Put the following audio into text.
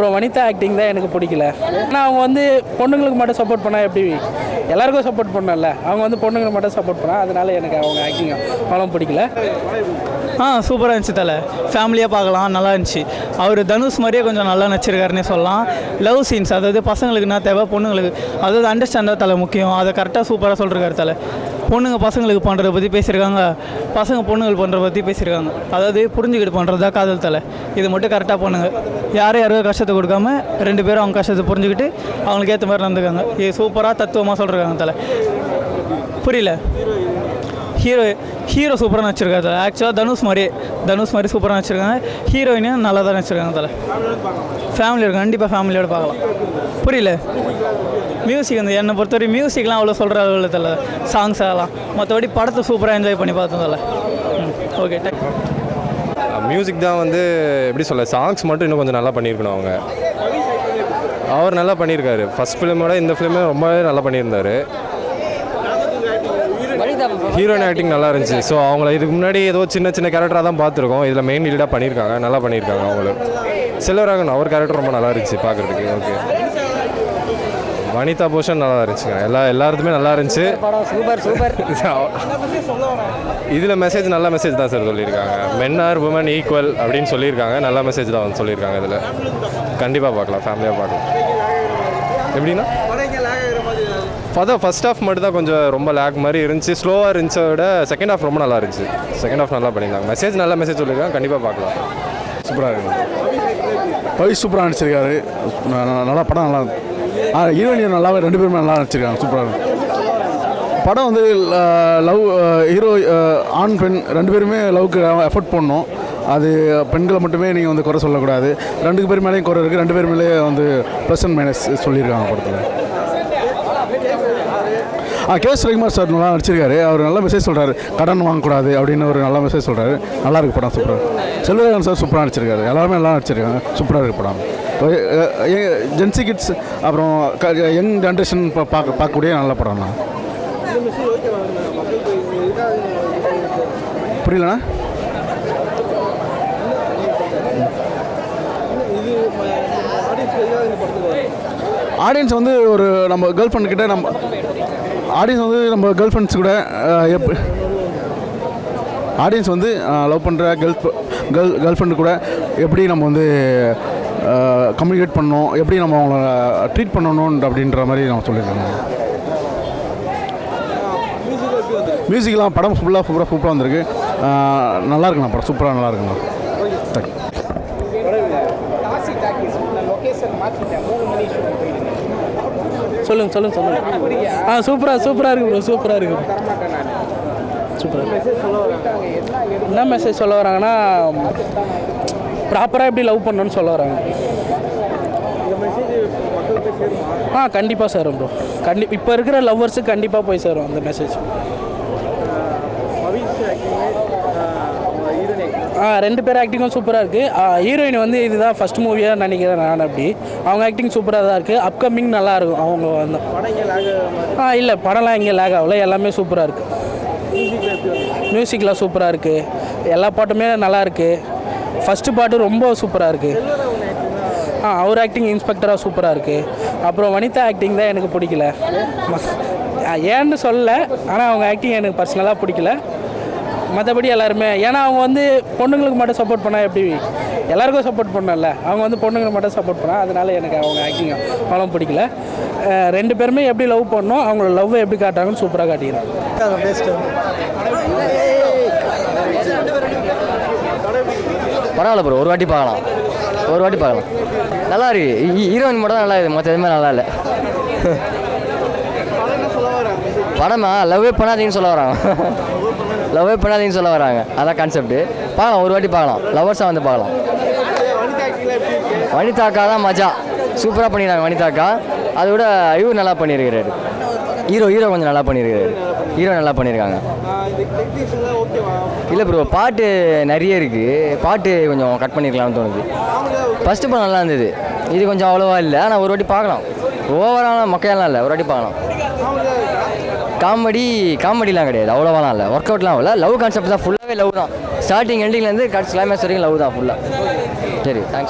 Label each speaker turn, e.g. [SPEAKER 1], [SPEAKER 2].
[SPEAKER 1] அப்புறம் வனிதா ஆக்டிங் தான் எனக்கு பிடிக்கல. ஆனால் அவங்க வந்து பொண்ணுங்களுக்கு மட்டும் சப்போர்ட் பண்ணால் எப்படி எல்லாருக்கும் சப்போர்ட் பண்ணல, அவங்க வந்து பொண்ணுங்களுக்கு மட்டும் சப்போர்ட் பண்ணால் அதனால் எனக்கு அவங்க ஆக்டிங் அவ்வளோ பிடிக்கல.
[SPEAKER 2] சூப்பராக இருந்துச்சு தலை, ஃபேமிலியாக பார்க்கலாம், நல்லா இருந்துச்சு. அவர் தனுஷ் மாதிரியே கொஞ்சம் நல்லா நடிச்சிருக்காருன்னே சொல்லலாம். லவ் சீன்ஸ், அதாவது பசங்களுக்கு என்ன தேவை, பொண்ணுங்களுக்கு அதாவது அண்டர்ஸ்டாண்டாக தலை முக்கியம், அதை கரெக்டாக சூப்பராக சொல்லிருக்காரு தலை. பொண்ணுங்க பசங்களுக்கு பண்ணுறத பற்றி பேசியிருக்காங்க, பசங்க பொண்ணுங்கள் பண்ணுறத பற்றி பேசியிருக்காங்க. அதாவது புரிஞ்சுக்கிட்டு பண்ணுறதா காதல் தலை. இது மட்டும் கரெக்டாக பண்ணுங்க, யாரும் கஷ்டத்தை கொடுக்காம 2 பேரும் அவங்க கஷ்டத்தை புரிஞ்சுக்கிட்டு அவங்களுக்கு ஏற்ற மாதிரி நடந்துக்காங்க. இது சூப்பராக தத்துவமாக சொல்லிருக்காங்க தலை. புரியல. ஹீரோ சூப்பராக நடிச்சிருக்காரு தலை. ஆக்சுவலாக தனுஷ் மாதிரி சூப்பராக நடிச்சிருக்காங்க. ஹீரோயினும் நல்லா தான் நடிச்சிருக்காங்க தலை. ஃபேமிலியோட கண்டிப்பாக ஃபேமிலியோடு பார்க்கலாம். புரியல. மியூசிக் வந்து என்னை பொறுத்தவரை மியூசிக்லாம் அவ்வளோ சொல்கிற அளவில் தலை, சாங்ஸ் ஆகலாம். மற்றபடி படத்தை சூப்பராக என்ஜாய் பண்ணி பார்த்தோம் தலை. ஓகே.
[SPEAKER 3] மியூசிக் தான் வந்து எப்படி சொல்ல, சாங்ஸ் மட்டும் இன்னும் கொஞ்சம் நல்லா பண்ணியிருக்கணும். அவர் நல்லா பண்ணியிருக்காரு. ஃபஸ்ட் ஃபிலிமோட இந்த ஃபிலிமே ரொம்பவே நல்லா பண்ணியிருந்தார். ஹீரோயின் ஆக்டிங் நல்லா இருந்துச்சு. ஸோ அவங்கள இதுக்கு முன்னாடி ஏதோ சின்ன சின்ன கேரக்டராக தான் பார்த்துருக்கோம். இதில் மெயின் லீடாக பண்ணியிருக்காங்க, நல்லா பண்ணியிருக்காங்க. அவங்களும் செல்வராகவன் அவர் கேரக்டர் ரொம்ப நல்லா இருந்துச்சு பார்க்குறதுக்கு. ஓகே. வனிதா போர்ஷன் நல்லா இருந்துச்சுங்க. எல்லாருக்குமே நல்லா இருந்துச்சு.
[SPEAKER 4] சூப்பர்.
[SPEAKER 3] இதில் மெசேஜ் நல்ல மெசேஜ் தான் சார் சொல்லியிருக்காங்க. மென் ஆர் உமன் ஈக்குவல் அப்படின்னு சொல்லியிருக்காங்க. நல்ல மெசேஜ் தான் வந்து சொல்லியிருக்காங்க. இதில் கண்டிப்பாக பார்க்கலாம், ஃபேமிலியாக பார்க்கலாம். எப்படின்னா ஃபர்ஸ்ட் ஹாஃப் மட்டும் தான் கொஞ்சம் ரொம்ப லேக் மாதிரி இருந்துச்சு, ஸ்லோவாக இருந்துச்சை விட செகண்ட் ஹாஃப் ரொம்ப நல்லா இருந்துச்சு. செகண்ட் ஹாஃப் நல்லா பண்ணியிருந்தாங்க. நல்ல மெசேஜ் சொல்லியிருக்காங்க. கண்டிப்பாக பார்க்கலாம்.
[SPEAKER 5] சூப்பராக இருக்குது. பவி சூப்பராக நடிச்சிருக்காரு. நல்லா படம் நல்லா ஹீரோயின் நல்லாவே 2 பேருமே நல்லா நடிச்சிருக்காங்க. சூப்பராக இருக்குது படம். வந்து லவ் ஹீரோ ஆண் பெண் 2 பேருமே லவ்க்கு எஃபர்ட் பண்ணணும். அது பெண்களை மட்டுமே நீங்கள் வந்து குறை சொல்லக்கூடாது. 2 பேர் மேலேயும் குறை இருக்குது. 2 பேர் மேலே வந்து ப்ளஸ் அண்ட் மைனஸ் சொல்லியிருக்காங்க படத்தில். கேஎஸ் ரவிக்குமார் சார் நல்லா நடிச்சிருக்காரு. அவர் நல்ல மெசேஜ் சொல்கிறாரு, கடன் வாங்கக்கூடாது அப்படின்னு ஒரு நல்ல மெசேஜ் சொல்கிறாரு. நல்லா இருக்குது படம். சூப்பராக. செல்வராகவன் சார் சூப்பராக நடிச்சிருக்காரு. எல்லாருமே நல்லா நடிச்சிருக்காங்க. சூப்பராக இருக்குது படம். ஜென்சி கிட்ஸ் அப்புறம் யங் ஜென்ரேஷன் பார்க்கக்கூடிய நல்ல படம் தான். புரியலண்ணா. ஆடியன்ஸ் வந்து ஒரு நம்ம கேர்ள் ஃப்ரெண்ட் கிட்ட நம்ம கேர்ள் ஃப்ரெண்ட்ஸ் கூட ஆடியன்ஸ் வந்து லவ் பண்ணுற கேர்ள் ஃப்ரெண்டு கூட எப்படி நம்ம வந்து கம்யூனிகேட் பண்ணணும், எப்படி நம்ம அவங்கள ட்ரீட் பண்ணணும் அப்படின்ற மாதிரி நம்ம சொல்லியிருக்காங்க. மியூசிக்லாம் படம் சூப்பராக வந்திருக்கு. நல்லா இருக்குண்ணா படம். சூப்பராக நல்லா இருக்குண்ணா.
[SPEAKER 1] சொல்லுங்க. சூப்பராக இருக்கு ப்ரோ. சூப்பராக என்ன மெசேஜ் சொல்ல வராங்கன்னா, ப்ராப்பராக எப்படி லவ் பண்ணணும்னு சொல்ல வராங்க. கண்டிப்பாக சேரும் ப்ரோ. இப்போ இருக்கிற லவ்வர்ஸுக்கு கண்டிப்பாக போய் சேரும் அந்த மெசேஜ். 2 பேர் ஆக்டிங்கும் சூப்பராக இருக்குது. ஹீரோயின் வந்து இதுதான் ஃபஸ்ட் மூவியாக நினைக்கிறேன் நான். அப்படி அவங்க ஆக்டிங் சூப்பராக தான் இருக்குது. அப்கமிங் நல்லாயிருக்கும் அவங்க வந்து. இல்லை படம்லாம் இங்கே லேக் ஆகல, எல்லாமே சூப்பராக இருக்குது. மியூசிக்லாம் சூப்பராக இருக்குது. எல்லா பாட்டுமே நல்லா இருக்குது. ஃபஸ்ட்டு பாட்டு ரொம்ப சூப்பராக இருக்குது. அவர் ஆக்டிங் இன்ஸ்பெக்டராக சூப்பராக இருக்குது. அப்புறம் வனிதா ஆக்டிங் தான் எனக்கு பிடிக்கல. ஏன்னு சொல்லலை, ஆனால் அவங்க ஆக்டிங் எனக்கு பர்சனலாக பிடிக்கல. மற்றபடி எல்லாருமே, ஏன்னா அவங்க வந்து பொண்ணுங்களுக்கு மட்டும் சப்போர்ட் பண்ணால் எப்படி எல்லாருக்கும் சப்போர்ட் பண்ணல, அவங்க வந்து பொண்ணுங்களுக்கு மட்டும் சப்போர்ட் பண்ணால் அதனால் எனக்கு அவங்க ஆக்டிங் அவ்வளோ பிடிக்கல. 2 பேருமே எப்படி லவ் பண்ணணும், அவங்களோட லவ்வை எப்படி காட்டுறாங்கன்னு சூப்பராக காட்டிக்கிறாங்க.
[SPEAKER 4] பரவாயில்ல ப்ரோ, ஒரு வாட்டி பார்க்கலாம். நல்லா இருக்கு. ஹீரோயின் மட்டும் தான் நல்லா இருக்குது, மற்ற எதுவுமே நல்லா இல்லை. படமா லவ்வே பண்ணாதீங்கன்னு சொல்ல வராங்க. அதான் கான்செப்ட்டு. பார்க்கலாம், ஒரு வாட்டி பார்க்கலாம். லவ்வர்ஸாக வந்து பார்க்கலாம். வனிதாக்கா தான் மஜா. சூப்பராக பண்ணிடுறாங்க வனிதாக்கா. அதை விட இவர் நல்லா பண்ணியிருக்கிறாரு. ஹீரோ கொஞ்சம் நல்லா பண்ணியிருக்காங்க. இல்லை ப்ரோ, பாட்டு நிறைய இருக்குது. பாட்டு கொஞ்சம் கட் பண்ணியிருக்கலாம்னு தோணுது. ஃபஸ்ட்டு படம் நல்லா இருந்தது, இது கொஞ்சம் அவ்வளோவா இல்லை. ஆனால் ஒரு வாட்டி பார்க்கலாம். ஓவரான மொக்கையெல்லாம் இல்லை, ஒரு வாட்டி பார்க்கலாம். காமெடிலாம் கிடையாது, அவ்வளோவாலாம் இல்லை. ஒர்க் அவுட்லாம் இல்லை. லவ் கான்செப்ட் தான், ஃபுல்லாகவே லவ் தான். ஸ்டார்டிங் எண்டிங்லேருந்து கிளைமேக்ஸ் வரைக்கும் லவ் தான் ஃபுல்லாக. சரி, தேங்க்ஸ்.